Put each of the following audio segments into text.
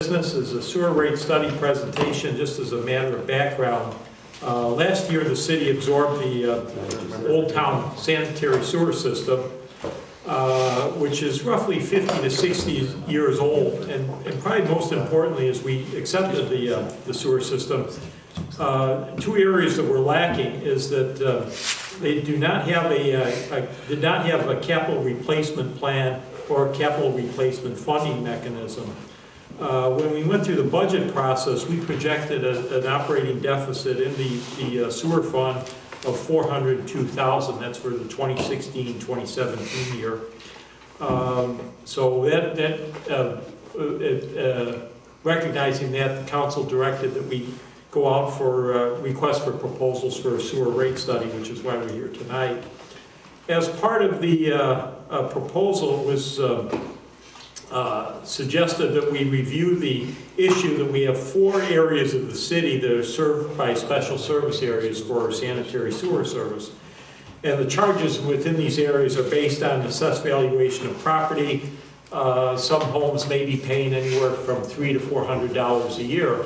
Business is a sewer rate study presentation. Just as a matter of background, last year the city absorbed the Old Town sanitary sewer system, which is roughly 50 to 60 years old, and probably most importantly, as we accepted the sewer system, two areas that were lacking is that they did not have a capital replacement plan or a capital replacement funding mechanism. When we went through the budget process, we projected an operating deficit in the sewer fund of $402,000. That's for the 2016-2017 year. So recognizing that, the council directed that we go out for requests for proposals for a sewer rate study, which is why we're here tonight. As part of the proposal, it was suggested that we review the issue that we have 4 areas of the city that are served by special service areas for our sanitary sewer service. And the charges within these areas are based on assessed valuation of property. Some homes may be paying anywhere from $300 to $400 a year.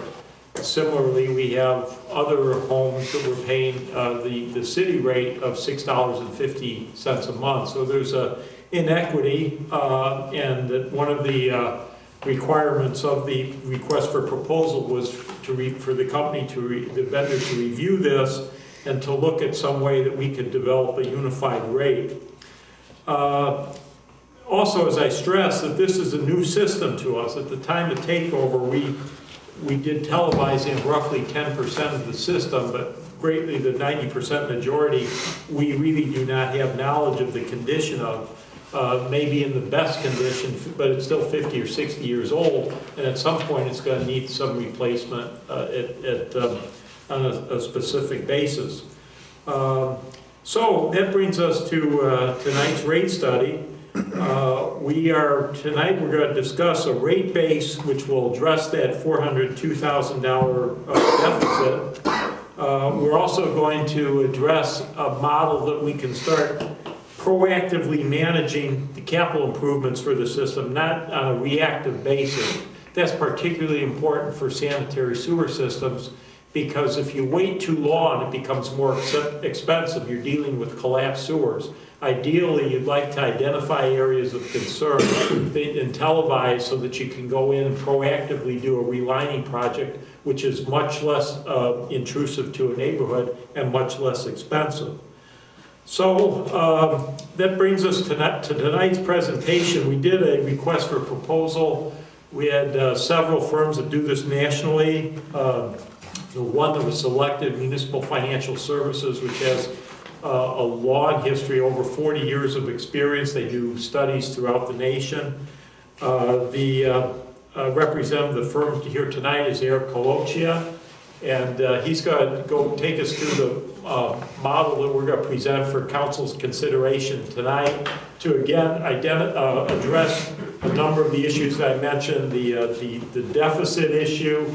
Similarly, we have other homes that we're paying the city rate of $6.50 a month. So there's a inequity, and that one of the requirements of the request for proposal was for the company the vendor to review this and to look at some way that we could develop a unified rate. Also, as I stress, that this is a new system to us. At the time of takeover, we did televising roughly 10% of the system, but greatly the 90% majority we really do not have knowledge of the condition of. Maybe in the best condition, but it's still 50 or 60 years old, and at some point it's going to need some replacement on a specific basis. So that brings us to tonight's rate study. Tonight we're going to discuss a rate base which will address that $402,000 deficit. We're also going to address a model that we can start proactively managing the capital improvements for the system, not on a reactive basis. That's particularly important for sanitary sewer systems, because if you wait too long, it becomes more expensive. You're dealing with collapsed sewers. Ideally, you'd like to identify areas of concern and televise so that you can go in and proactively do a relining project, which is much less intrusive to a neighborhood and much less expensive. So that brings us to tonight's presentation. We did a request for proposal. We had several firms that do this nationally. The one that was selected, Municipal Financial Services, which has a long history, over 40 years of experience. They do studies throughout the nation. The representative firm here tonight is Eric Coloccia, and he's going to go take us through the model that we're going to present for council's consideration tonight to again address a number of the issues that I mentioned, the deficit issue,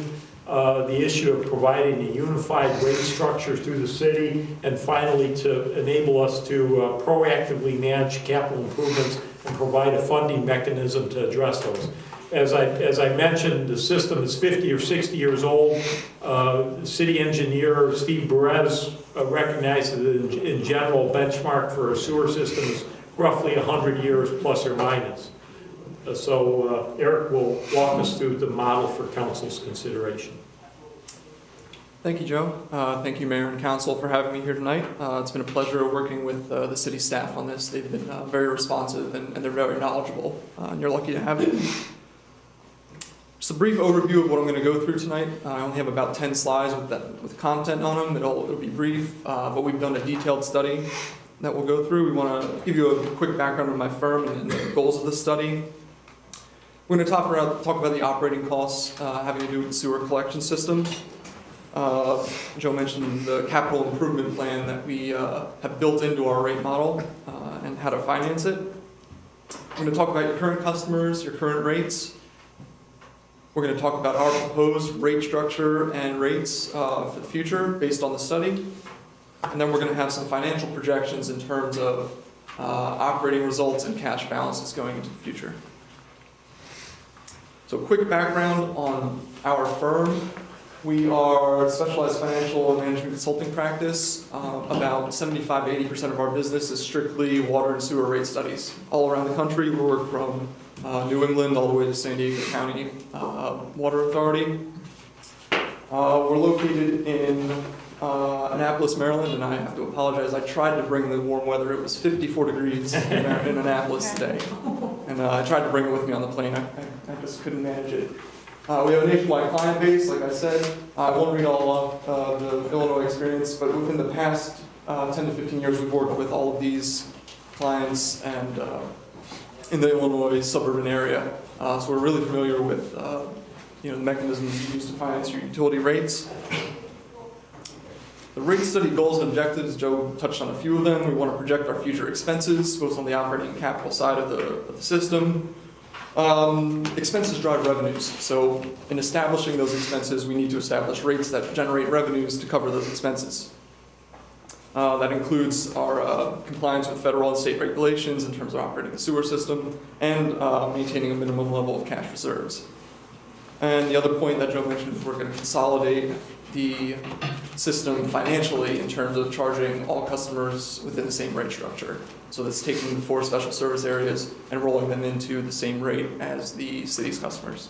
the issue of providing a unified rate structure through the city, and finally to enable us to proactively manage capital improvements and provide a funding mechanism to address those. As I mentioned, the system is 50 or 60 years old. City engineer Steve Perez recognized that in general benchmark for a sewer system is roughly 100 years plus or minus. So Eric will walk us through the model for council's consideration. Thank you, Joe. Thank you, Mayor and Council, for having me here tonight. It's been a pleasure working with the city staff on this. They've been very responsive and they're very knowledgeable, and you're lucky to have it. Just a brief overview of what I'm going to go through tonight. I only have about 10 slides with content on them. It'll be brief, but we've done a detailed study that we'll go through. We want to give you a quick background of my firm and the goals of the study. We're going to talk about the operating costs having to do with the sewer collection system. Joe mentioned the capital improvement plan that we have built into our rate model and how to finance it. We're going to talk about your current customers, your current rates. We're going to talk about our proposed rate structure and rates for the future based on the study. And then we're going to have some financial projections in terms of operating results and cash balances going into the future. So So quick background on our firm. We are a specialized financial and management consulting practice. About 75 to 80% of our business is strictly water and sewer rate studies. All around the country, we work from New England all the way to San Diego County Water Authority. We're located in Annapolis, Maryland, and I have to apologize. I tried to bring the warm weather. It was 54 degrees in Annapolis today. And I tried to bring it with me on the plane. I just couldn't manage it. We have a nationwide client base, like I said. I won't read all of the Illinois experience, but within the past 10 to 15 years, we've worked with all of these clients and in the Illinois suburban area. So we're really familiar with the mechanisms used to finance your utility rates. The rate study goals and objectives, Joe touched on a few of them. We want to project our future expenses, both on the operating and capital side of the system. Expenses drive revenues. So in establishing those expenses, we need to establish rates that generate revenues to cover those expenses. That includes our compliance with federal and state regulations in terms of operating the sewer system and maintaining a minimum level of cash reserves. And the other point that Joe mentioned is we're going to consolidate the system financially in terms of charging all customers within the same rate structure. So that's taking the 4 special service areas and rolling them into the same rate as the city's customers.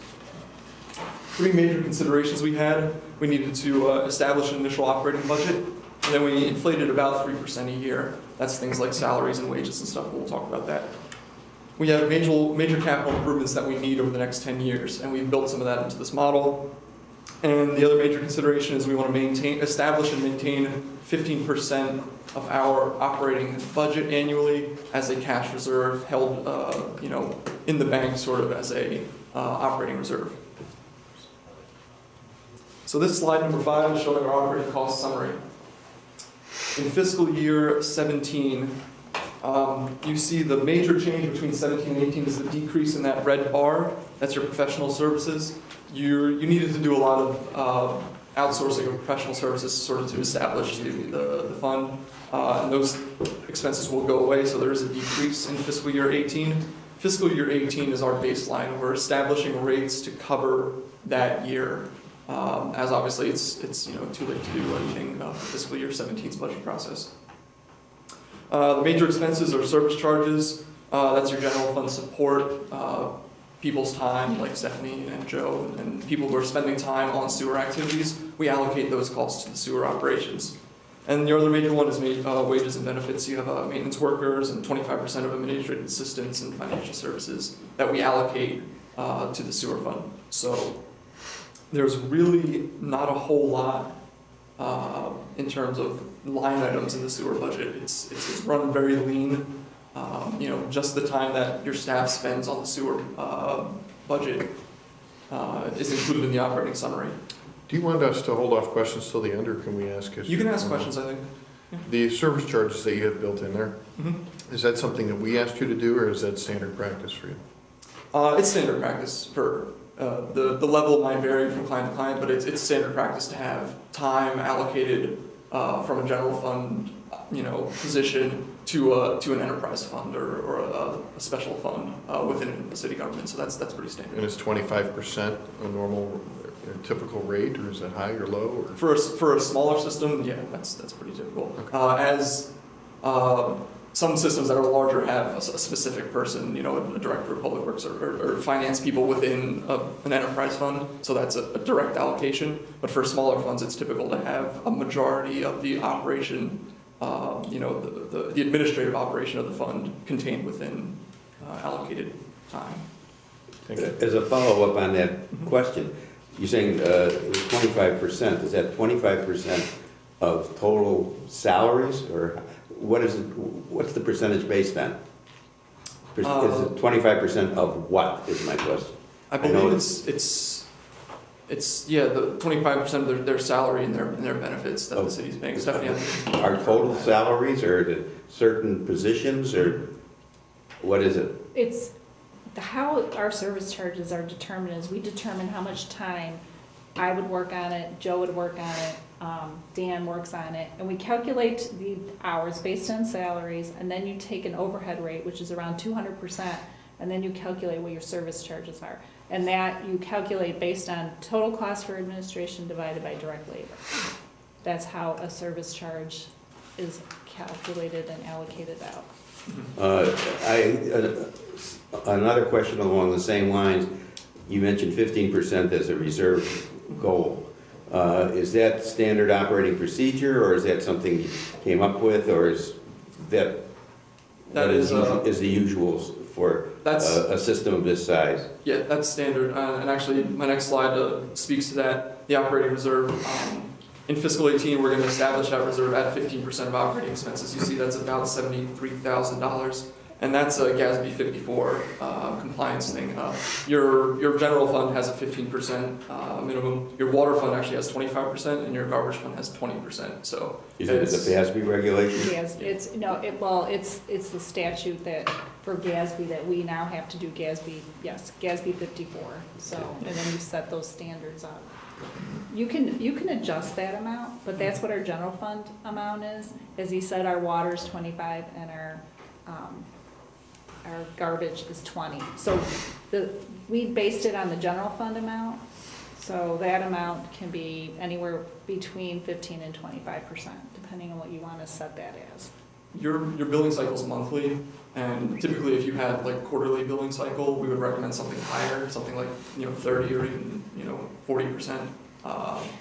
3 major considerations we had. We needed to establish an initial operating budget, and then we inflated about 3% a year. That's things like salaries and wages and stuff. We'll talk about that. We have major capital improvements that we need over the next 10 years, and we've built some of that into this model. And the other major consideration is we want to establish and maintain 15% of our operating budget annually as a cash reserve held, in the bank, sort of as a operating reserve. So this slide number 5 is showing our operating cost summary. In fiscal year 17, you see the major change between 17 and 18 is the decrease in that red bar. That's your professional services. You needed to do a lot of outsourcing of professional services sort of to establish the fund. And those expenses will go away, so there is a decrease in fiscal year 18. Fiscal year 18 is our baseline. We're establishing rates to cover that year. As obviously it's too late to do anything for fiscal year 17's budget process. The major expenses are service charges. That's your general fund support, people's time, like Stephanie and Joe, and people who are spending time on sewer activities. We allocate those costs to the sewer operations. And the other major one is wages and benefits. You have maintenance workers and 25% of administrative assistants and financial services that we allocate to the sewer fund. So there's really not a whole lot in terms of line items in the sewer budget. It's run very lean. Just the time that your staff spends on the sewer budget is included in the operating summary. Do you want us to hold off questions till the end, or can we ask us? You can ask questions, I think. Yeah. The service charges that you have built in there, Mm-hmm. is that something that we asked you to do, or is that standard practice for you? It's standard practice for the level might vary from client to client, but it's standard practice to have time allocated from a general fund, position to an enterprise fund or a special fund within the city government. So that's pretty standard. And is 25% a normal, typical rate, or is that high or low? Or? For a smaller system, yeah, that's pretty typical. Okay. As some systems that are larger have a specific person, a director of public works or finance people within an enterprise fund, so that's a direct allocation. But for smaller funds, it's typical to have a majority of the operation, the administrative operation of the fund contained within allocated time. As a follow-up on that question, you're saying 25%, is that 25% of total salaries, or what's the percentage based on? Is it 25% of what is my question? I believe it's the 25% of their salary and their benefits that the city's paying. Stephanie, Are total salaries, or the certain positions, or what is it? It's how our service charges are determined is we determine how much time I would work on it, Joe would work on it, Dan works on it, and we calculate the hours based on salaries, and then you take an overhead rate, which is around 200%, and then you calculate what your service charges are. And that you calculate based on total cost for administration divided by direct labor. That's how a service charge is calculated and allocated out. Another question along the same lines, you mentioned 15% as a reserve goal. Is that standard operating procedure, or is that something you came up with, or is that is the usual for a system of this size? Yeah, that's standard. And actually, my next slide speaks to that, the operating reserve. In fiscal 18, we're going to establish that reserve at 15% of operating expenses. You see that's about $73,000. And that's a GASB 54 compliance thing. Your general fund has a 15% minimum. Your water fund actually has 25%, and your garbage fund has 20%. So is it the GASB regulation? Yes, it's the statute that for GASB that we now have to do GASB 54. So and then you set those standards up. You can adjust that amount, but that's what our general fund amount is. As he said, our water's 25 and our garbage is 20. So we based it on the general fund amount. So that amount can be anywhere between 15 and 25%, depending on what you want to set that as. Your billing cycle is monthly, and typically if you had like quarterly billing cycle, we would recommend something higher, something like 30 or even 40%,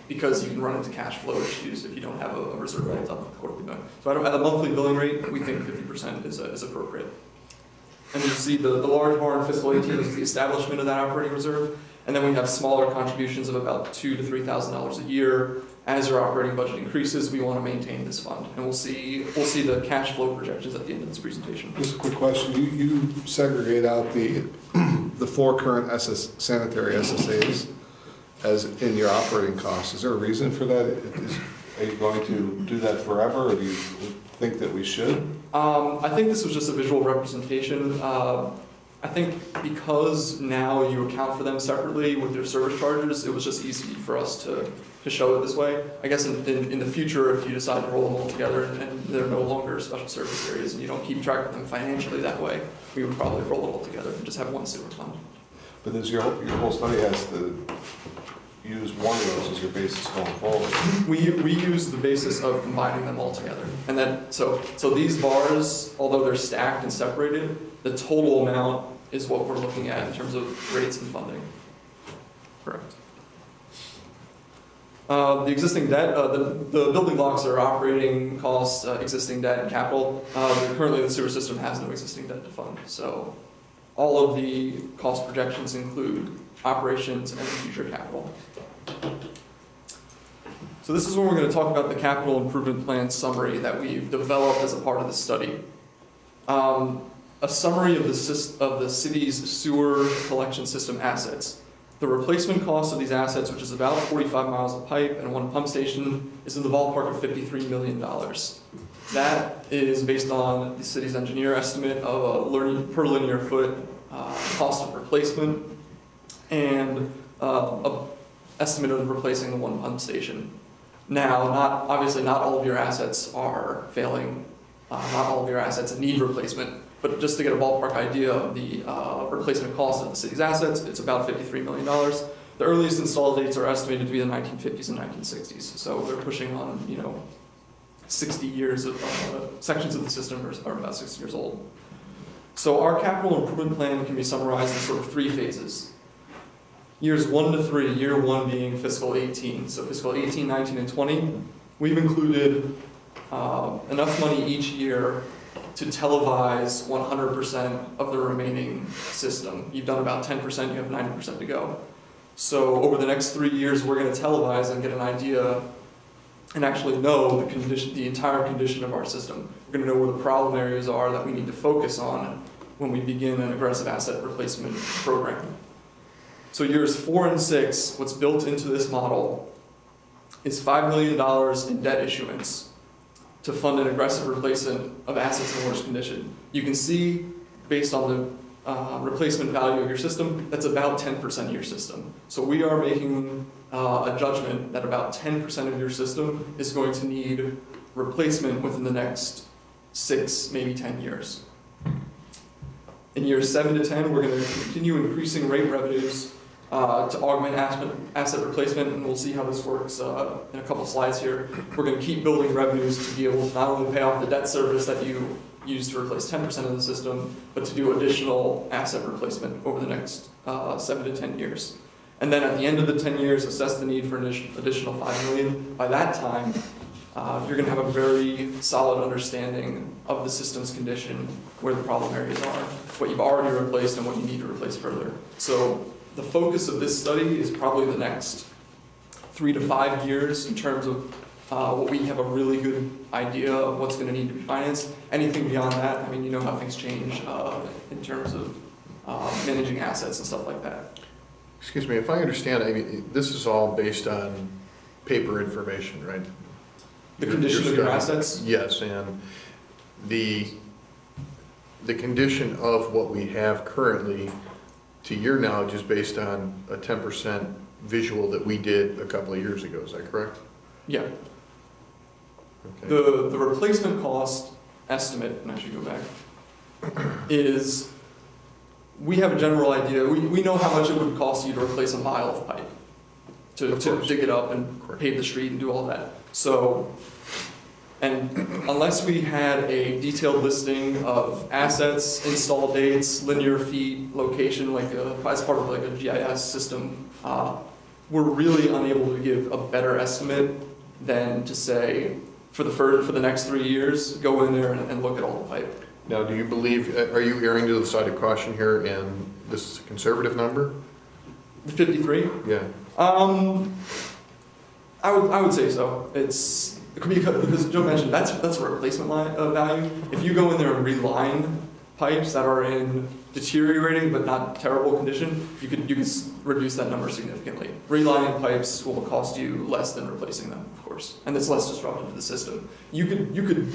because you can run into cash flow issues if you don't have a reserve built up with quarterly billing. So at a monthly billing rate, we think 50% is appropriate. And you see the large bar in fiscal 18 is the establishment of that operating reserve, and then we have smaller contributions of about $2,000 to $3,000 a year. As your operating budget increases, we want to maintain this fund, and we'll see the cash flow projections at the end of this presentation. Just a quick question. You segregate out the four current sanitary SSAs as in your operating costs. Is there a reason for that? Are you going to do that forever, or do you think that we should? I think this was just a visual representation. I think because now you account for them separately with your service charges, it was just easy for us to show it this way. I guess in the future, if you decide to roll them all together and they're no longer special service areas and you don't keep track of them financially that way, we would probably roll it all together and just have one sewer fund. But your whole study has to use one of those as your basis going forward. We use the basis of combining them all together. And then, so these bars, although they're stacked and separated, the total amount is what we're looking at in terms of rates and funding. Correct. The existing debt, the building blocks are operating costs, existing debt, and capital. Currently, the sewer system has no existing debt to fund. So all of the cost projections include operations and future capital. So this is when we're going to talk about the capital improvement plan summary that we've developed as a part of the study. A summary of the city's sewer collection system assets. The replacement cost of these assets, which is about 45 miles of pipe and one pump station, is in the ballpark of $53 million. That is based on the city's engineer estimate of a per linear foot cost of replacement and an estimate of replacing the one pump station. Now, obviously not all of your assets are failing, not all of your assets need replacement, but just to get a ballpark idea of the replacement cost of the city's assets, it's about $53 million. The earliest installed dates are estimated to be the 1950s and 1960s, so they're pushing on 60 years of sections of the system are about 60 years old. So our capital improvement plan can be summarized in sort of three phases. Years 1 to 3, year 1 being fiscal 18. So fiscal 18, 19, and 20, we've included enough money each year to televise 100% of the remaining system. You've done about 10%, you have 90% to go. So over the next 3 years, we're going to televise and get an idea and actually know the entire condition of our system. We're going to know where the problem areas are that we need to focus on when we begin an aggressive asset replacement program. So years 4 and 6, what's built into this model is $5 million in debt issuance to fund an aggressive replacement of assets in worse condition. You can see, based on the replacement value of your system, that's about 10% of your system. So we are making a judgment that about 10% of your system is going to need replacement within the next 6, maybe 10 years. In years 7 to 10, we're going to continue increasing rate revenues to augment asset replacement, and we'll see how this works in a couple slides here. We're going to keep building revenues to be able to not only pay off the debt service that you use to replace 10% of the system, but to do additional asset replacement over the next 7 to 10 years. And then at the end of the 10 years, assess the need for an additional $5 million. By that time, you're going to have a very solid understanding of the system's condition, where the problem areas are, what you've already replaced, and what you need to replace further. So the focus of this study is probably the next 3 to 5 years in terms of what we have a really good idea of what's going to need to be financed. Anything beyond that, I mean, you know how things change in terms of managing assets and stuff like that. Excuse me, if I understand, I mean, this is all based on paper information, right? The condition of your assets? Yes, and the condition of what we have currently, to your knowledge, is based on a 10% visual that we did a couple of years ago, is that correct? Yeah. Okay. The replacement cost estimate, and I should go back, is we have a general idea. We know how much it would cost you to replace a mile of pipe, to dig it up and pave the street and do all that. So, and unless we had a detailed listing of assets, install dates, linear feet, location, like as part of like a GIS system, we're really unable to give a better estimate than to say, for the next 3 years, go in there and look at all the pipe. Now, do you believe, are you erring to the side of caution here, and this is a conservative number? The 53? Yeah. I would say so. It's because Joe mentioned that's a replacement value. If you go in there and reline pipes that are in deteriorating but not terrible condition, you could reduce that number significantly. Relining pipes will cost you less than replacing them, of course, and it's less disruptive to the system. You could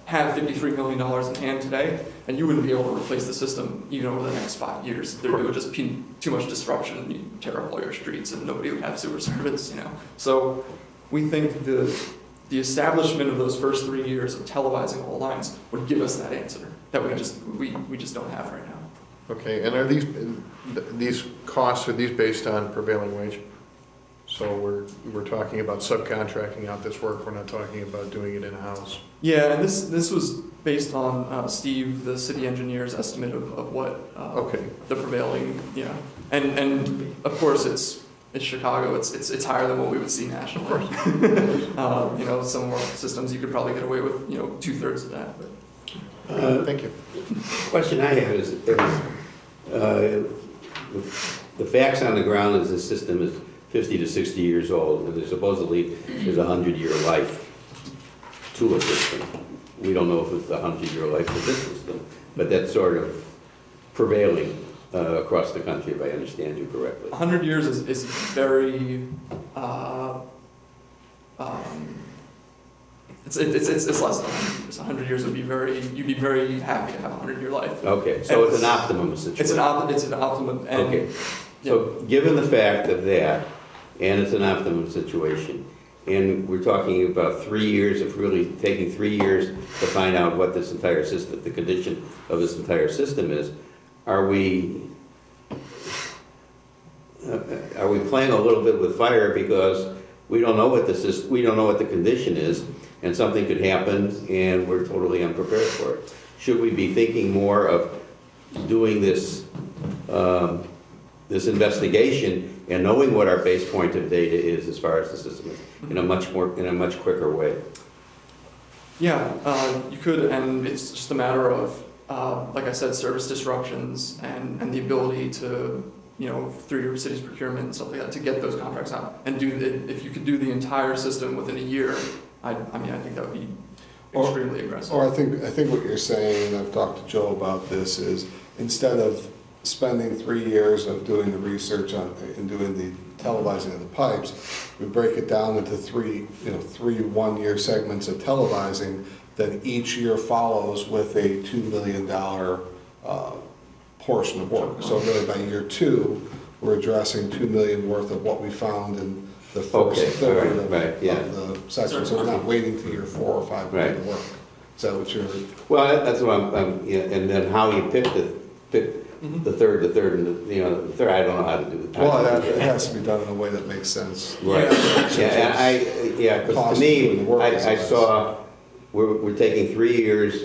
have $53 million in hand today, and you wouldn't be able to replace the system even over the next 5 years. There would just be too much disruption, and you'd tear up all your streets, and nobody would have sewer service. So we think the establishment of those first 3 years of televising all lines would give us that answer that we just don't have right now. Okay, and are these costs, are these based on prevailing wage? So we're talking about subcontracting out this work, we're not talking about doing it in-house? Yeah, and this was based on Steve, the city engineer's estimate of what Okay. the prevailing, and of course it's Chicago, it's higher than what we would see nationally. Of course. Some more systems you could probably get away with 2/3 of that. But. Thank you. Question I have is the facts on the ground is the system is 50 to 60 years old, and supposedly there's a 100-year life to a system. We don't know if it's a 100-year life to this system, but that's sort of prevailing across the country, if I understand you correctly. 100 years is very. It's less than 100 years. 100 years would be you'd be very happy to have a 100-year life. Okay, so it's an optimum situation. It's an optimum. And, okay, so given the fact of that, and it's an optimum situation, and we're talking about 3 years, if really taking 3 years to find out what this entire system, the condition of this entire system is, are we playing a little bit with fire because we don't know what the condition is, and something could happen, and we're totally unprepared for it? Should we be thinking more of doing this this investigation and knowing what our base point of data is as far as the system is in a much quicker way? Yeah, you could, and it's just a matter of, like I said, service disruptions and the ability to, through your city's procurement and stuff like that, to get those contracts out and if you could do the entire system within a year, I think that would be extremely aggressive. Or I think what you're saying, and I've talked to Joe about this, is instead of spending 3 years of doing the research on and doing the televising of the pipes, we break it down into three 1-year segments of televising that each year follows with a $2 million portion of work. So really by year 2, we're addressing $2 million worth of what we found in the first third of the section. So we're not waiting till year 4 or 5 to do the work. Is that what you're? Well, that's what I'm and then how you pick pick Mhm. the third, and the third, I don't know how to do it. Well, it has to be done in a way that makes sense. Right, because Cost to me, of the work is I less. saw, we're taking 3 years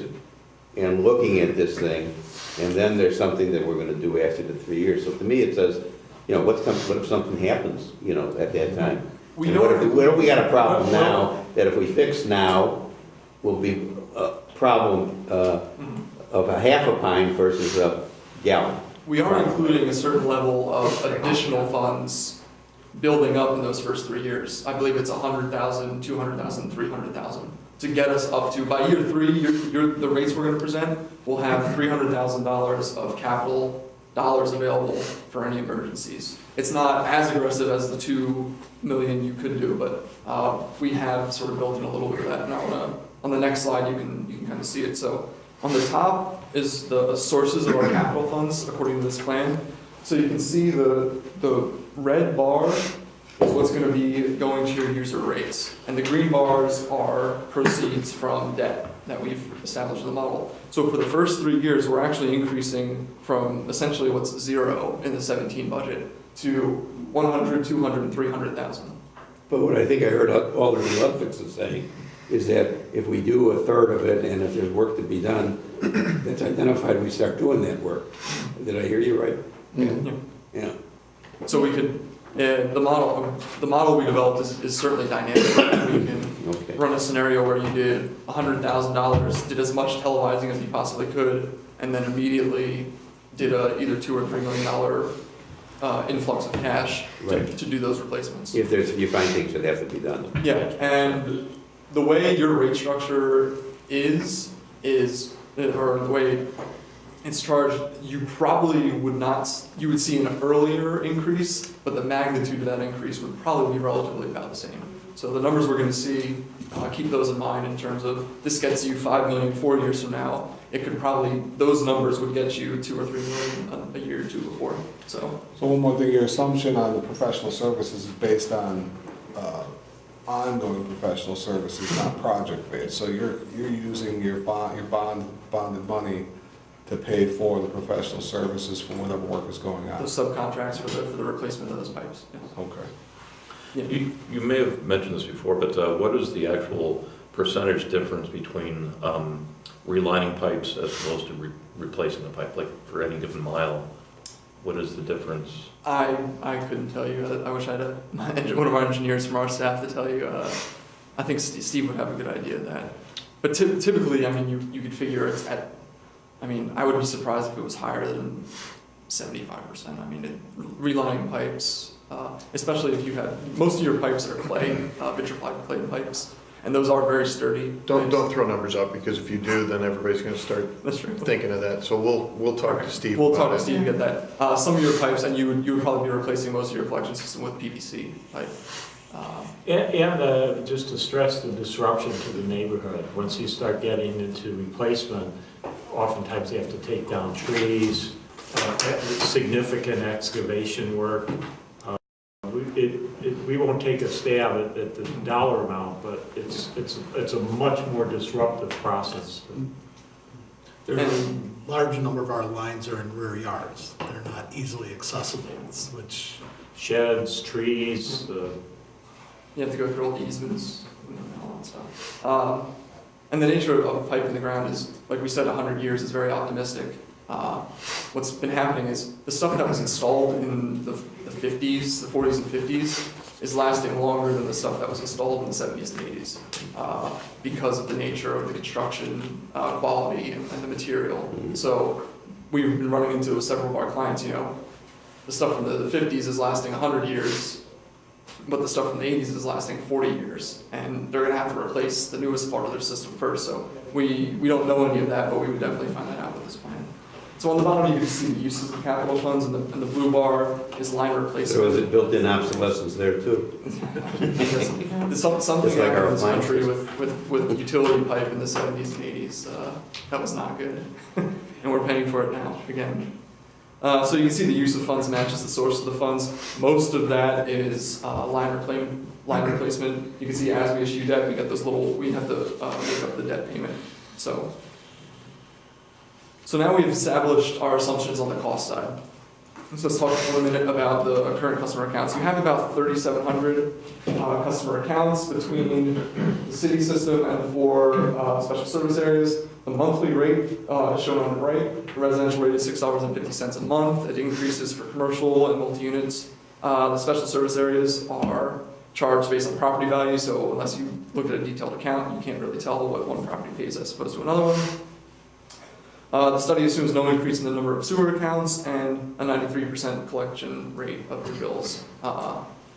and looking at this thing, and then there's something that we're gonna do after the 3 years. So to me, it says, what if something happens, at that time? We And know what if we got a problem now, that if we fix now, will be a problem of a half a pint versus a gallon? We are including a certain level of additional funds building up in those first 3 years. I believe it's 100,000, 200,000, 300,000 to get us up to, by year 3, the rates we're going to present will have $300,000 of capital dollars available for any emergencies. It's not as aggressive as the 2 million you could do, but we have sort of built in a little bit of that. Now on the next slide, you can kind of see it. So on the top is the sources of our capital funds according to this plan. So you can see the red bar is what's going to be going to your user rates, and the green bars are proceeds from debt that we've established in the model. So for the first 3 years, we're actually increasing from essentially what's zero in the 17 budget to 100, 200, and 300,000. But what I think I heard Alderman Ludwig's saying is that if we do a third of it, and if there's work to be done that's identified, we start doing that work. Did I hear you right? Yeah. So we could, the model we developed is certainly dynamic. We can Okay. run a scenario where you did $100,000, did as much televising as you possibly could, and then immediately did a either $2 or $3 million influx of cash Right. to do those replacements. If you find things that have to be done. Yeah, and the way your rate structure is, or the way it's charged, you probably you would see an earlier increase, but the magnitude of that increase would probably be relatively about the same. So the numbers we're going to see, keep those in mind in terms of this gets you 5 million 4 years from now. It could probably, those numbers would get you 2 or 3 million a year or two before. So one more thing, your assumption on the professional services is based on ongoing professional services, not project-based. So you're using your bonded money to pay for the professional services for whatever work is going on. those subcontracts for the replacement of those pipes. Yes. Okay. Yeah. You may have mentioned this before, but what is the actual percentage difference between relining pipes as opposed to replacing the pipe, like for any given mile? What is the difference? I couldn't tell you. I wish I had one of our engineers from our staff to tell you. I think Steve would have a good idea of that. But typically, I mean, you could figure it's at, I mean, I would be surprised if it was higher than 75%. I mean, relining pipes, especially if you have, most of your pipes are clay, vitrified clay pipes, and those are very sturdy. Don't pipes. throw numbers out, because if you do, then everybody's gonna start That's true. thinking of that. So we'll talk to Steve We'll about talk to it. Steve to get that. Some of your pipes, and you would probably be replacing most of your collection system with PVC pipe. And just to stress the disruption to the neighborhood, once you start getting into replacement, oftentimes you have to take down trees, significant excavation work. We won't take a stab at the dollar amount, but it's a much more disruptive process. There's a large number of our lines are in rear yards. They're not easily accessible, which Sheds, trees, You have to go through all the easements and all that stuff. And the nature of a pipe in the ground is, like we said, 100 years is very optimistic. What's been happening is the stuff that was installed in the 50s, the 40s and 50s, is lasting longer than the stuff that was installed in the 70s and 80s because of the nature of the construction quality and the material. So we've been running into several of our clients, the stuff from the 50s is lasting 100 years, but the stuff from the 80s is lasting 40 years, and they're going to have to replace the newest part of their system first. So we don't know any of that, but we would definitely find that out with this plan. So on the bottom, you can see the uses of capital funds, and the blue bar is line replacement. So is it built-in obsolescence there too? There's something Just like happened our in this country appliances. with utility pipe in the 70s and 80s. That was not good, and we're paying for it now again. So you can see the use of funds matches the source of the funds. Most of that is line replacement. You can see as we issue debt, we have to make up the debt payment. So So now we've established our assumptions on the cost side. So let's talk for a minute about the current customer accounts. You have about 3,700 customer accounts between the city system and the 4 special service areas. The monthly rate is shown on the right. The residential rate is $6.50 a month. It increases for commercial and multi-units. The special service areas are charged based on property value, so unless you look at a detailed account, you can't really tell what one property pays as opposed to another one. The study assumes no increase in the number of sewer accounts and a 93% collection rate of your bills.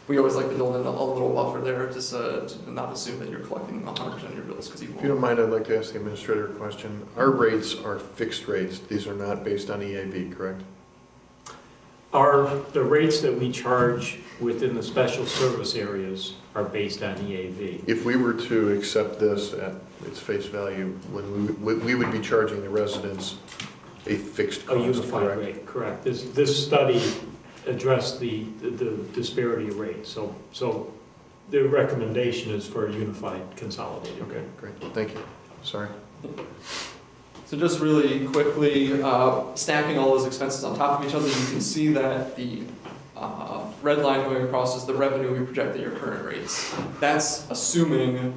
We always like to build in a little buffer there to not assume that you're collecting 100% of your bills, because you If you don't won't. mind, I'd like to ask the administrator a question. Our rates are fixed rates. These are not based on EAV, correct? The rates that we charge within the special service areas are based on EAV. If we were to accept this at its face value, when we would be charging the residents a fixed A cost, unified correct? rate, correct. This study addressed the disparity of rates, so the recommendation is for a unified consolidated Okay, rate. great. Thank you. Sorry. So just really quickly, stacking all those expenses on top of each other, you can see that the red line going across is the revenue we project at your current rates. That's assuming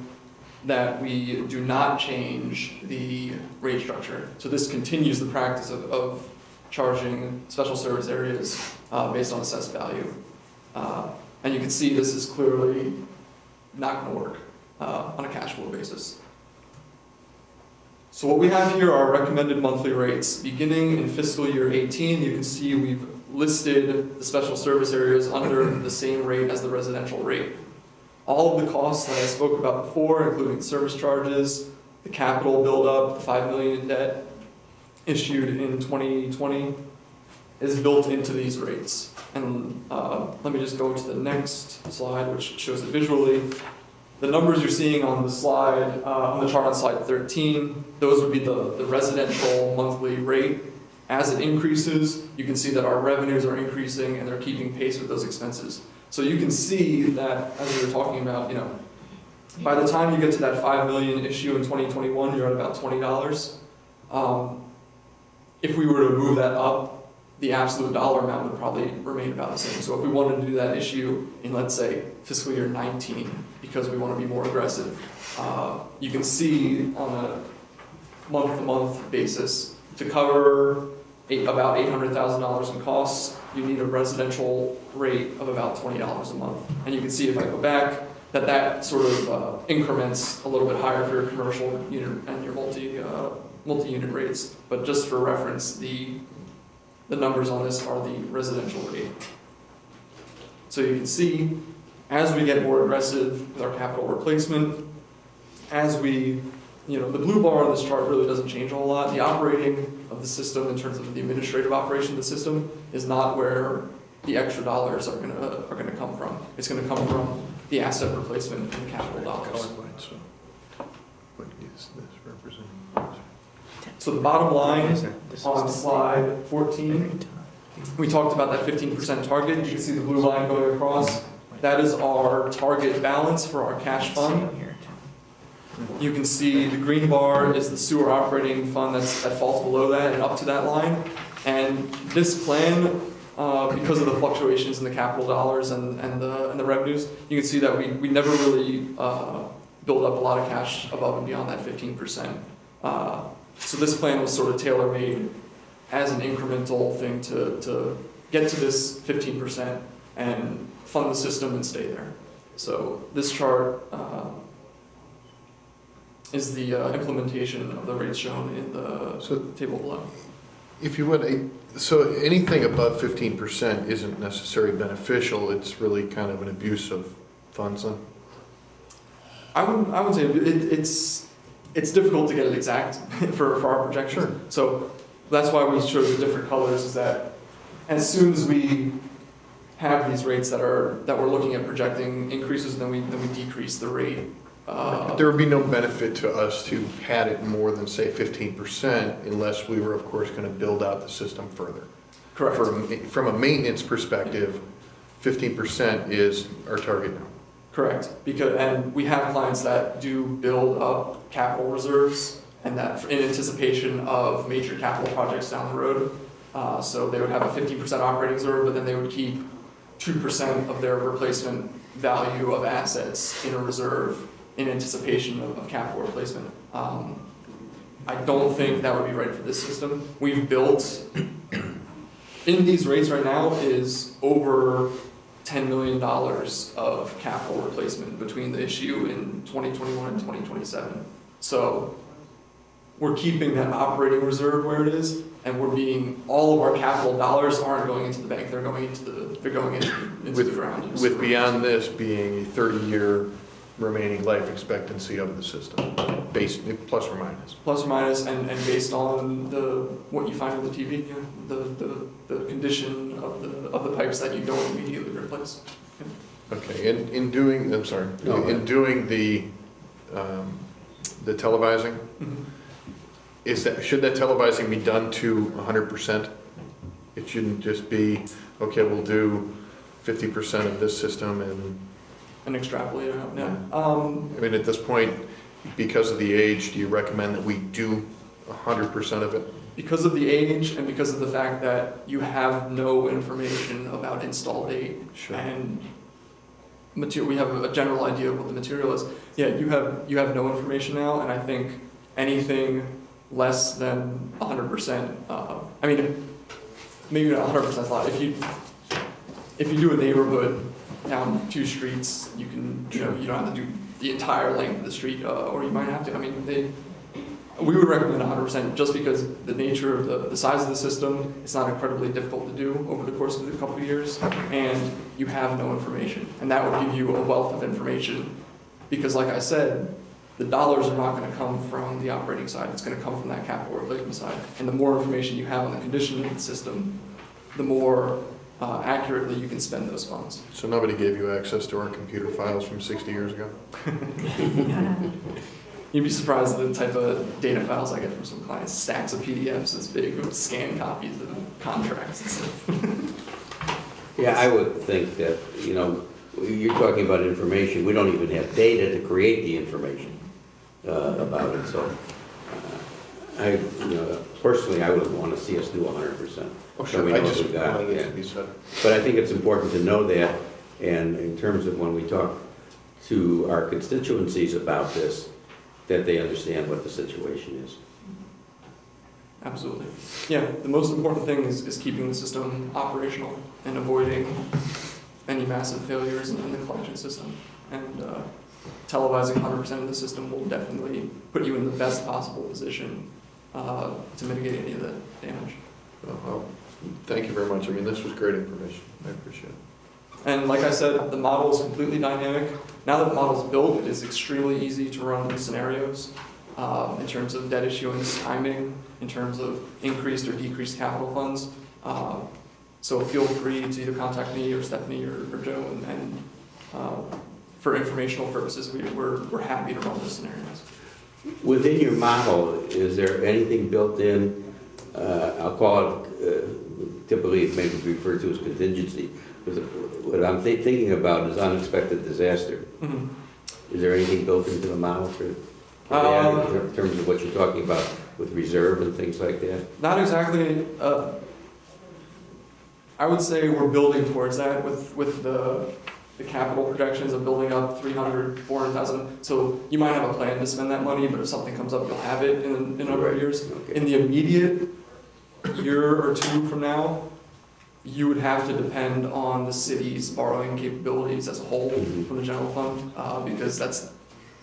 that we do not change the rate structure. So this continues the practice of charging special service areas based on assessed value. And you can see this is clearly not going to work on a cash flow basis. So what we have here are recommended monthly rates. Beginning in fiscal year 18, you can see we've listed the special service areas under the same rate as the residential rate. All of the costs that I spoke about before, including the service charges, the capital buildup, the $5 million in debt issued in 2020, is built into these rates. And let me just go to the next slide, which shows it visually. The numbers you're seeing on the slide, on the chart on slide 13, those would be the residential monthly rate. As it increases, you can see that our revenues are increasing and they're keeping pace with those expenses. So you can see that, as we were talking about, by the time you get to that $5 million issue in 2021, you're at about $20. If we were to move that up, the absolute dollar amount would probably remain about the same. So if we wanted to do that issue in, let's say, fiscal year 19, because we want to be more aggressive, you can see on a month-to-month basis, to cover about $800,000 in costs, you need a residential rate of about $20 a month. And you can see if I go back, that sort of increments a little bit higher for your commercial unit and your multi-unit rates. But just for reference, the numbers on this are the residential rate. So you can see, as we get more aggressive with our capital replacement, as we, the blue bar on this chart really doesn't change a whole lot. The operating of the system, in terms of the administrative operation of the system, is not where the extra dollars are gonna come from. It's gonna come from the asset replacement and capital dollars. What is this representing? So the bottom line on slide 14, we talked about that 15% target. You can see the blue line going across. That is our target balance for our cash fund. You can see the green bar is the sewer operating fund that falls below that and up to that line. And this plan, because of the fluctuations in the capital dollars and the revenues, you can see that we never really build up a lot of cash above and beyond that 15%. So this plan was sort of tailor-made as an incremental thing to get to this 15% and fund the system and stay there. So this chart is the implementation of the rates shown in the table below. If you would, so anything above 15% isn't necessarily beneficial, it's really kind of an abuse of funds then? I would say it's difficult to get it exact for our projection. Sure. So that's why we show the different colors, is that as soon as we have these rates that we're looking at projecting increases, then we decrease the rate. There would be no benefit to us to pad it more than, say, 15% unless we were, of course, going to build out the system further. Correct. From a maintenance perspective, 15% is our target now. Correct. And we have clients that do build up capital reserves and that in anticipation of major capital projects down the road. So they would have a 15% operating reserve, but then they would keep 2% of their replacement value of assets in a reserve in anticipation of capital replacement. I don't think that would be right for this system. We've built, in these rates right now, is over $10 million of capital replacement between the issue in 2021 and 2027. So we're keeping that operating reserve where it is, and all of our capital dollars aren't going into the bank, they're going into the ground. With beyond this being a 30-year remaining life expectancy of the system, based, plus or minus. Plus or minus, and based on what you find on the TV, yeah, the condition of the pipes that you don't immediately replace. Okay, in doing, I'm sorry, No, in doing the televising, Mhm. should that televising be done to 100%? It shouldn't just be, okay, we'll do 50% of this system And extrapolate it out, yeah. I mean, at this point, because of the age, do you recommend that we do 100% of it? Because of the age and because of the fact that you have no information about install date Sure. and material, we have a general idea of what the material is. Yeah, you have no information now, and I think anything less than 100%, I mean, maybe not 100% is a lot. If you do a neighborhood down 2 streets, you don't have to do the entire length of the street, or you might have to. I mean, we would recommend 100% just because the nature of the size of the system, it's not incredibly difficult to do over the course of a couple of years, and you have no information. And that would give you a wealth of information because, like I said, the dollars are not going to come from the operating side. It's going to come from that capital replacement side. And the more information you have on the condition of the system, the more accurately you can spend those funds. So nobody gave you access to our computer files from 60 years ago? You'd be surprised at the type of data files I get from some clients. Stacks of PDFs this big with scanned copies of contracts and stuff. Yeah, I would think that, you're talking about information, we don't even have data to create the information about it, so personally, I would want to see us do 100%. Oh, So sure, we I know just what we got, wanted it yeah. to be said. But I think it's important to know that, and in terms of when we talk to our constituencies about this, that they understand what the situation is. Absolutely. Yeah, the most important thing is keeping the system operational and avoiding any massive failures in the collection system. And televising 100% of the system will definitely put you in the best possible position to mitigate any of the damage. Well, thank you very much. I mean, this was great information. I appreciate it. And like I said, the model is completely dynamic. Now that the model's built, it is extremely easy to run scenarios in terms of debt issuance timing, in terms of increased or decreased capital funds. So feel free to either contact me or Stephanie or Joe, and for informational purposes, we're happy to run those scenarios. Within your model, is there anything built in, I'll call it, typically it may be referred to as contingency, because what I'm thinking about is unexpected disaster. Mm-hmm. Is there anything built into the model for that in terms of what you're talking about with reserve and things like that? Not exactly. I would say we're building towards that with the capital projections of building up 300, 400,000. So you might have a plan to spend that money, but if something comes up, you'll have it in a number of years. Okay. In the immediate year or two from now, you would have to depend on the city's borrowing capabilities as a whole Mhm. from the general fund, because that's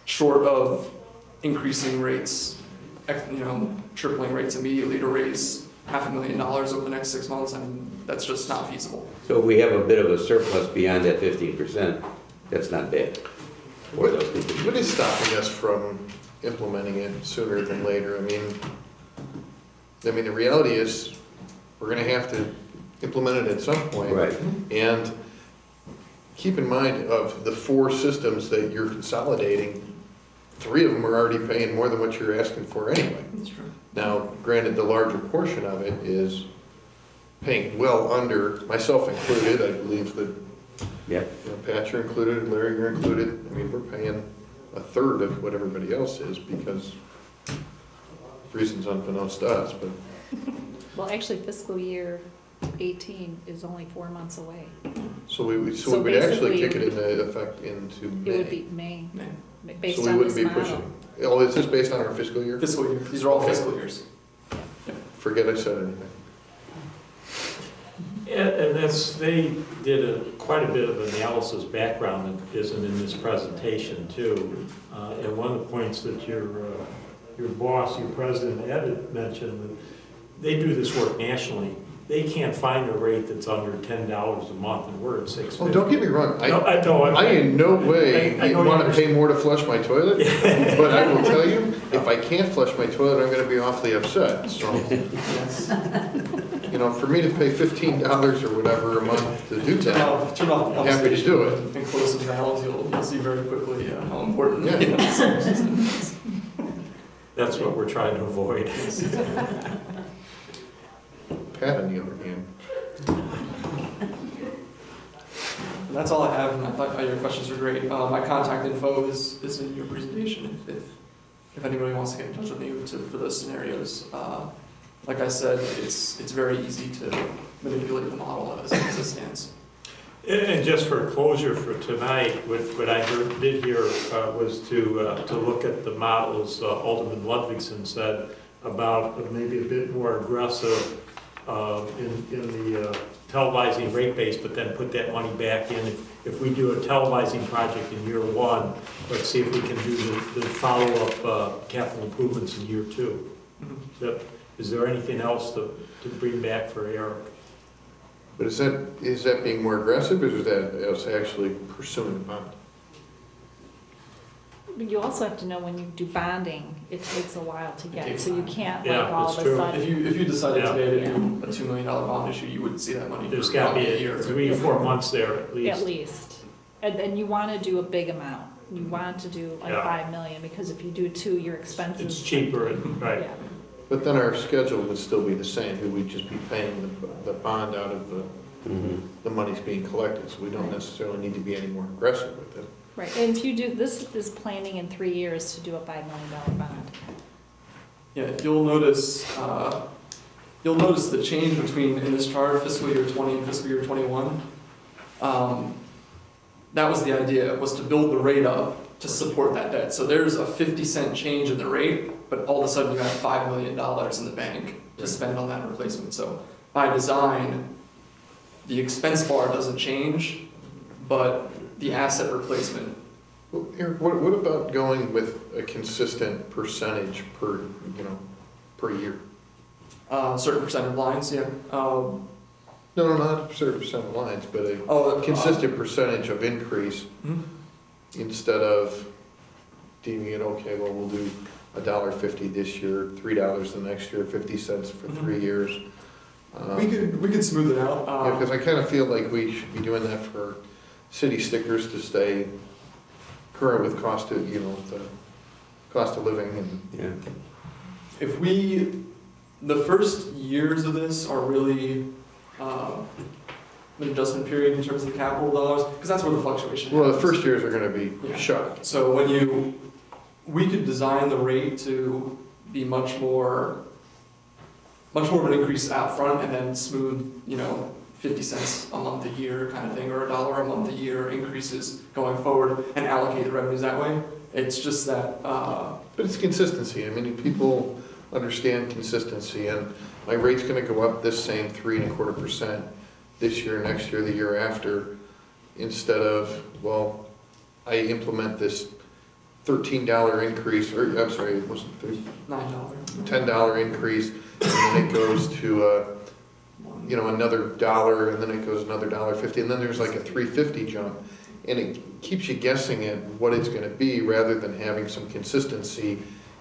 short of increasing rates, tripling rates immediately to raise $500,000 over the next 6 months. I mean, that's just not feasible. So if we have a bit of a surplus beyond that 15%, that's not bad. For those contingencies. What is stopping us from implementing it sooner than later? I mean, the reality is, we're gonna have to implement it at some point. Right. And keep in mind, of the 4 systems that you're consolidating, 3 of them are already paying more than what you're asking for anyway. That's true. Now, granted, the larger portion of it is paying well under, myself included, I believe that, Yeah. Pat, you're included, Larry, you're included. I mean, we're paying a third of what everybody else is because reasons unbeknownst to us, but Well, actually fiscal year 18 is only 4 months away. so we would So actually basically, kick it into effect into It would May. be May, May. based So we on wouldn't this be model. pushing. Oh, is this based on our fiscal year? Fiscal year, these are all Okay. fiscal years. Forget I said anything. And that's, they did quite a bit of analysis background that isn't in this presentation too. And one of the points that your boss, your president Ed had mentioned, that they do this work nationally. They can't find a rate that's under $10 a month, and we're at $6.50. Oh, don't get me wrong. No, I know. I in no way I know you want to understand. pay more to flush my toilet, but I will tell you, if I can't flush my toilet, I'm going to be awfully upset. So, Yes. you know, for me to pay $15 or whatever a month to do Turn that, off the I'm happy to do it. and close the valves, you'll see very quickly how important Yeah. the solar system is. That's what we're trying to avoid. Pat, on the other hand, And that's all I have, and I thought your questions were great. My contact info is in your presentation if anybody wants to get in touch with me for those scenarios. Like I said, it's very easy to manipulate the model as it stands. And just for closure for tonight, what I did hear was to look at the models Alderman Ludvigsen said about maybe a bit more aggressive in the televising rate base, but then put that money back in. If we do a televising project in year one, let's see if we can do the follow-up capital improvements in year two. Is there anything else to bring back for Eric? but is that being more aggressive, or is that us actually pursuing the bond? But you also have to know when you do bonding, it takes a while to get, so you can't Yeah, like all that's of a true. sudden. If you decided Yeah. today to do a $2 million bond issue, you wouldn't see that money. There's for got to be probably a year. 3 or 4 months there at At least. least. And you want to do a big amount. You want to do like Yeah. 5 million, because if you do 2, your expenses. It's cheaper, right? Yeah. But then our schedule would still be the same, we'd just be paying the bond out of the money's being collected, so we don't necessarily need to be any more aggressive with it. Right, and if you do, this is planning in 3 years to do a $5 million bond. Yeah, you'll notice the change between, in this chart, fiscal year 20 and fiscal year 21. That was the idea, was to build the rate up to support that debt. So there's a 50-cent change in the rate, but all of a sudden you have $5 million in the bank to spend on that replacement. So by design, the expense bar doesn't change, but the asset replacement. Well, Eric, what about going with a consistent percentage per year? Certain percent of lines, yeah. No, not a certain percent of lines, but a Oh, consistent percentage of increase mhm. instead of deeming it, okay, well, we'll do $1.50 this year, $3 the next year, 50 cents for 3 years. We could smooth it out. Yeah, because I kind of feel like we should be doing that for city stickers to stay current with cost of, the cost of living and. Yeah. If the first years of this are really an adjustment period in terms of capital dollars, because that's where the fluctuation Well, the happens. first years are going to be Yeah. shot. So we could design the rate to be much more of an increase out front and then smooth, 50 cents a month a year kind of thing, or $1 a month a year increases going forward and allocate the revenues that way. It's just that, But it's consistency. I mean, people understand consistency, and my rate's going to go up this same 3.25% this year, next year, the year after, instead of, well, I implement this $13 increase, or I'm sorry, it wasn't $9. $10 increase, and then it goes to another $1, and then it goes another $1.50, and then there's like a $3.50 jump, and it keeps you guessing at what it's going to be rather than having some consistency.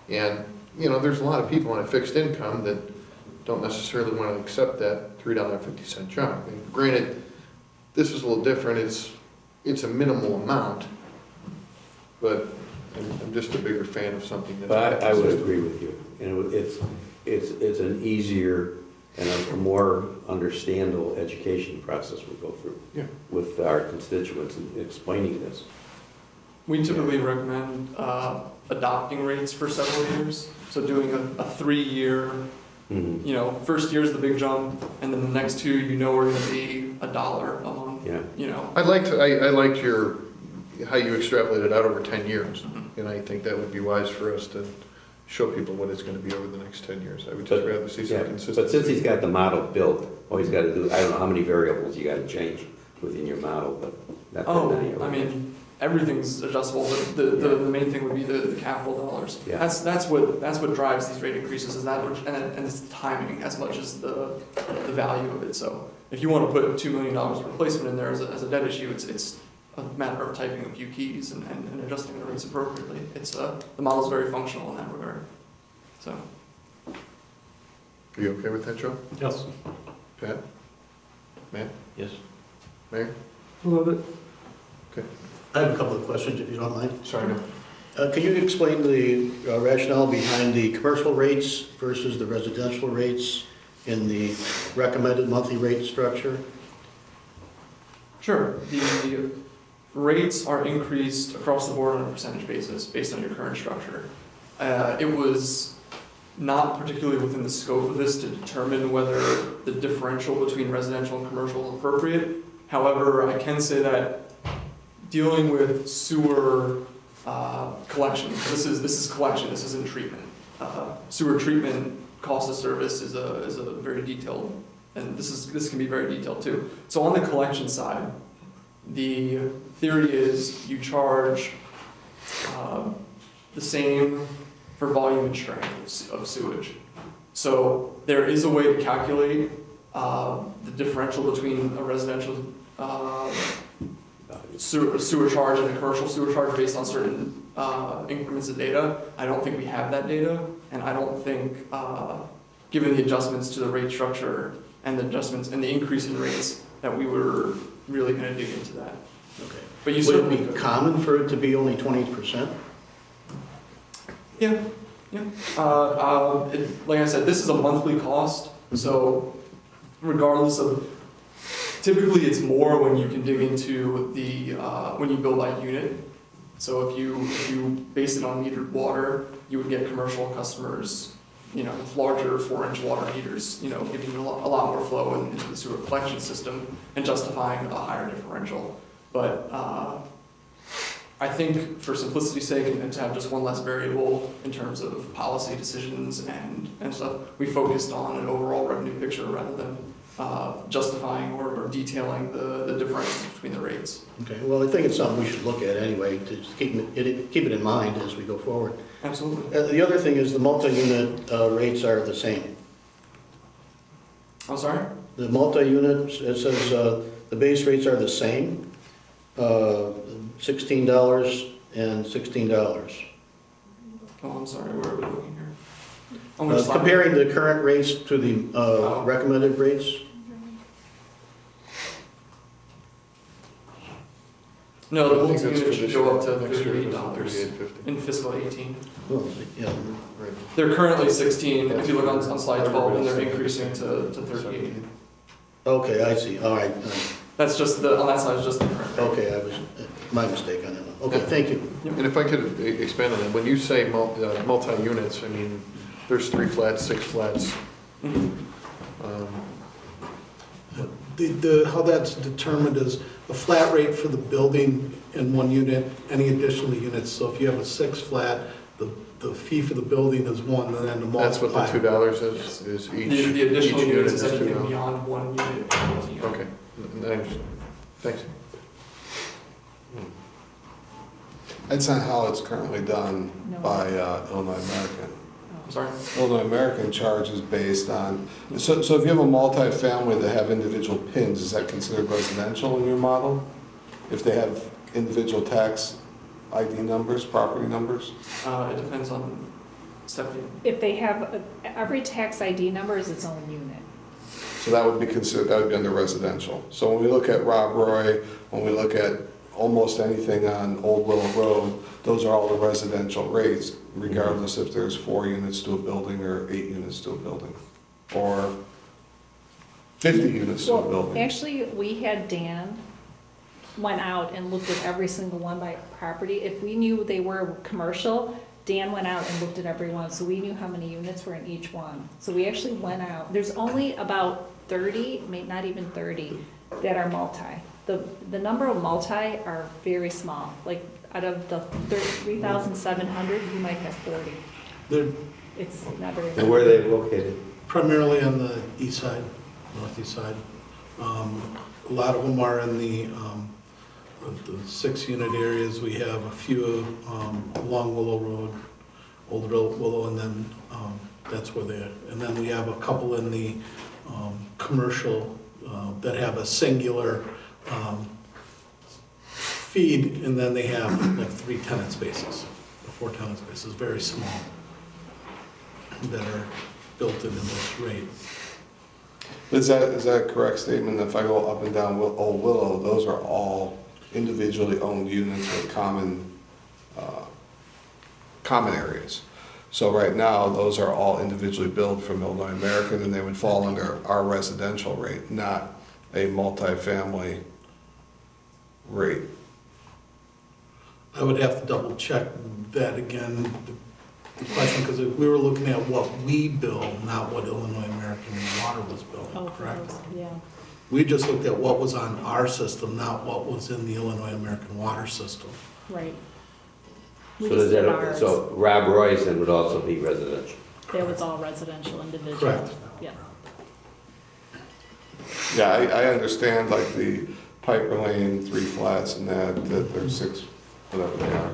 And there's a lot of people on a fixed income that don't necessarily want to accept that $3.50 jump. And granted, this is a little different. It's a minimal amount, but I'm just a bigger fan of something that's. But I would agree with you. It's an easier and a more understandable education process we go through Yeah. with our constituents in explaining this. We typically recommend adopting rates for several years. So doing a 3-year, Mhm. you know, first year's the big jump, and then the next 2, you know, are going to be $1 a month. Yeah. You know. I liked how you extrapolated out over 10 years. And I think that would be wise for us to show people what it's gonna be over the next 10 years. I would just But- rather see Yeah, some consistency. but since he's got the model built, all he's got to do, I don't know how many variables you got to change within your model, but not that many. I mean, everything's adjustable, but the main thing would be the capital dollars. Yeah. That's what drives these rate increases, is that, and it's the timing as much as the value of it. So if you want to put $2 million of replacement in there as a debt issue, it's a matter of typing a few keys and adjusting the rates appropriately. It's the model's very functional in that regard. So. Are you okay with that, Joe? Yes. Pat? Matt? Yes. Mayor? Love it. I have a couple of questions, if you don't mind. Sorry, no. Can you explain the rationale behind the commercial rates versus the residential rates in the recommended monthly rate structure? Sure. The rates are increased across the board on a percentage basis based on your current structure. It was not particularly within the scope of this to determine whether the differential between residential and commercial is appropriate. However, I can say that dealing with sewer collection, this is collection, this isn't treatment. Sewer treatment cost of service is a very detailed, and this can be very detailed too. So on the collection side, the theory is you charge the same for volume and strength of sewage. So there is a way to calculate the differential between a residential sewer charge and a commercial sewer charge based on certain increments of data. I don't think we have that data, and I don't think, given the adjustments to the rate structure and the adjustments and the increase in rates, that we were really going to dig into that. Okay. But you Would certainly it be could. common for it to be only 20%? Yeah, yeah. Like I said, this is a monthly cost, so regardless of, typically it's more when you can dig into the, when you bill by unit. So if you base it on metered water, you would get commercial customers, you know, with larger 4-inch water meters, you know, giving you a lot more flow into the sewer collection system and justifying a higher differential. But I think for simplicity's sake and to have just one less variable in terms of policy decisions and stuff, we focused on an overall revenue picture rather than justifying or detailing the differences between the rates. Okay, well, I think it's something we should look at anyway, to just keep it in mind as we go forward. Absolutely. The other thing is the multi-unit rates are the same. I'm sorry? The multi-unit, it says the base rates are the same, $16 and $16. Oh, I'm sorry, where are we looking here? On which slide? Comparing the current rates to the recommended rates. No, the I think that's multi-unit for should this go year. up to Next year it goes to $38 $38.50. in fiscal 18. Well, yeah, Right. They're currently 16, if you look on slide 12, and they're increasing to 38. okay, I see, all right. That's just on that side is just the current rate. Okay, I was, my mistake on that one. Okay, thank you. And if I could expand on that, when you say multi-units, I mean, there's 3 flats, 6 flats. Mhm. How that's determined is the flat rate for the building in one unit, any additional units. So if you have a 6 flat, the fee for the building is 1, and then the multiplier. That's what the $2 is each. The additional each units unit is is anything $2. beyond 1 unit. Okay, I understand. Thanks. That's not how it's currently done No. by Illinois American. I'm sorry? Illinois American charges based on, so if you have a multifamily that have individual pins, is that considered residential in your model? If they have individual tax ID numbers, property numbers? It depends on Stephanie. If they have, every tax ID number is its own unit. So that would be considered, that would be under residential. So when we look at Rob Roy, when we look at almost anything on Old Willow Road, those are all the residential rates, regardless if there's 4 units to a building or 8 units to a building, or 50 units to a Well, building. actually, we had Dan went out and looked at every single one by property. If we knew they were commercial, Dan went out and looked at every one, so we knew how many units were in each one. So we actually went out, there's only about 30, not even 30, that are multi. The number of multi are very small, like out of the 3,700, you might have 40. They're It's not very And many. where are they located? primarily on the east side, northeast side. A lot of them are in the 6-unit areas. We have a few along Willow Road, Old Willow, and then that's where they're. And then we have a couple in the commercial that have a singular feed, and then they have like 3 tenant spaces, 4 tenant spaces, very small, that are built into this rate. Is that a correct statement? If I go up and down Old Willow, those are all individually owned units with common areas. So right now, those are all individually built from Illinois American, and they would fall under our residential rate, not a multifamily rate. I would have to double check that again, the question, because we were looking at what we bill, not what Illinois American Water was billing, Oh, correct? yeah. We just looked at what was on our system, not what was in the Illinois American Water system. Right. We So just does did that, ours. so Rob Roy's then would also be residential? That was all residential individual. Correct. Yeah. Yeah, I understand like the Piper Lane, 3 flats and that they're 6, whatever they are.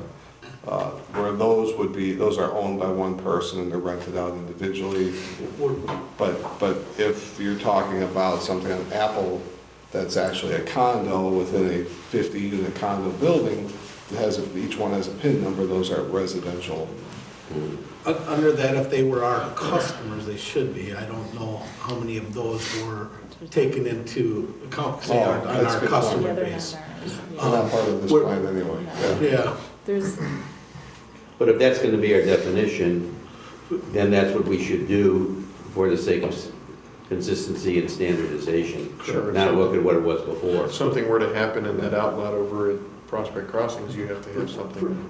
Where those would be, those are owned by one person and they're rented out individually. But if you're talking about something on Apple that's actually a condo within a 50-unit condo building, it has, each one has a PIN number, those are residential. Under that, if they were our customers, they should be. I don't know how many of those were taken into account, 'cause they aren't on that's a our good customer Yeah, they're base. not ours. They're not part of this We're- plan anyway. Yeah. Yeah, There's, But if that's gonna be our definition, then that's what we should do for the sake of consistency and standardization. Sure. Not look at what it was before. If something were to happen in that outlet over at Prospect Crossings, you have to have something.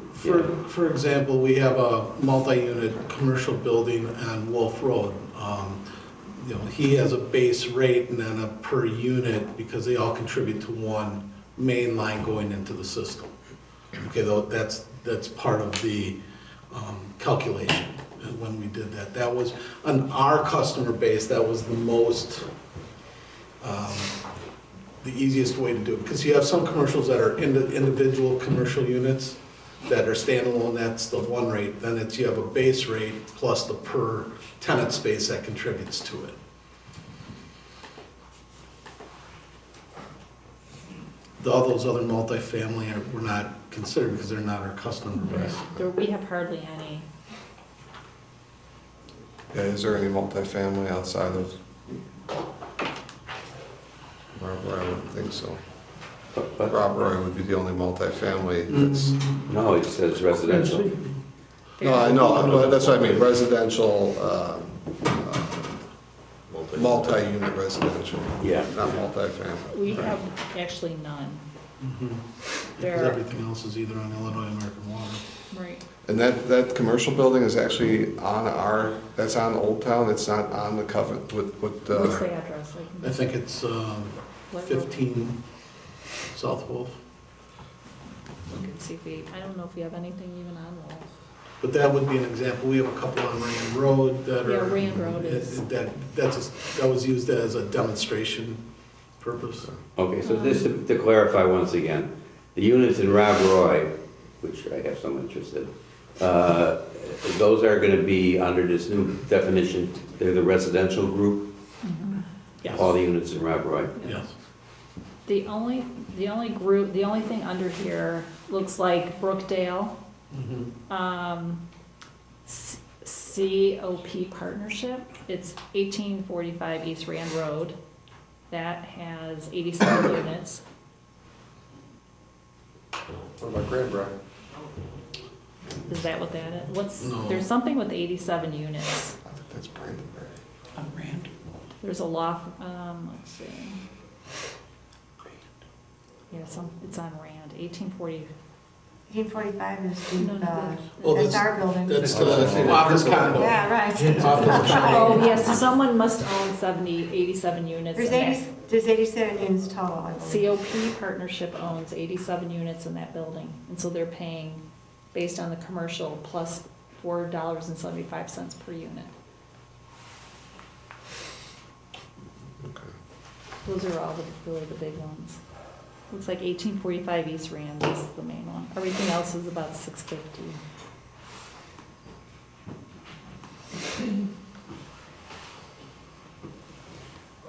For example, we have a multi-unit commercial building on Wolf Road. He has a base rate and then a per unit because they all contribute to one main line going into the system. Okay, though that's part of the calculation when we did that. That was, on our customer base, that was the most, the easiest way to do it. Because you have some commercials that are individual commercial units that are standalone, that's the one rate. Then it's, you have a base rate plus the per tenant space that contributes to it. All those other multifamily were not considered because they're not our customer base. we have hardly any. Yeah, is there any multifamily outside of Rob Roy? I wouldn't think so. But, Rob Roy would be the only multifamily that's, no, it says residential. no, I know, but that's what I mean, residential, multi-unit residential, Yeah. not multifamily. We have actually none. Because There are, everything else is either on Illinois American Water. right. And that commercial building is actually on that's on Old Town, it's not on the Covenant with, What's the address? I think it's What- 15 South Wolf. Look and see if I don't know if we have anything even on Wolf. But that would be an example. We have a couple on Rand Road that are. Yeah, Rand Road is- That was used as a demonstration purpose. Okay, so this, to clarify once again, the units in Rob Roy, which I have some interest in, those are gonna be under this new definition, they're the residential group, Yes. all the units in Rob Roy? Yes. The only thing under here looks like Brookdale, COP Partnership. It's 1845 East Rand Road. That has 87 units. What about Grandbrier? Is that what that is? No. There's something with 87 units. I think that's Brandonberry. There's a law, let's see. Yeah, it's on Rand, 1840. 1845 is the, Well, that's our building. That's the office condo. Yeah, right. Office condo. Oh, yes, so someone must own 87 units. There's in that. 80, there's 87 units total, I believe. COP Partnership owns 87 units in that building, and so they're paying, based on the commercial, plus $4.75 per unit. Those are all really the big ones. Looks like 1845 East Rand is the main one. Everything else is about $6.50.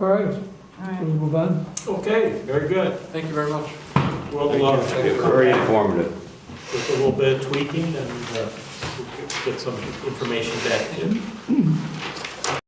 All right, All we'll right. move on. Okay, very good. Thank you very much. We'll, Very informative. with a little bit of tweaking and we'll get some information back to you.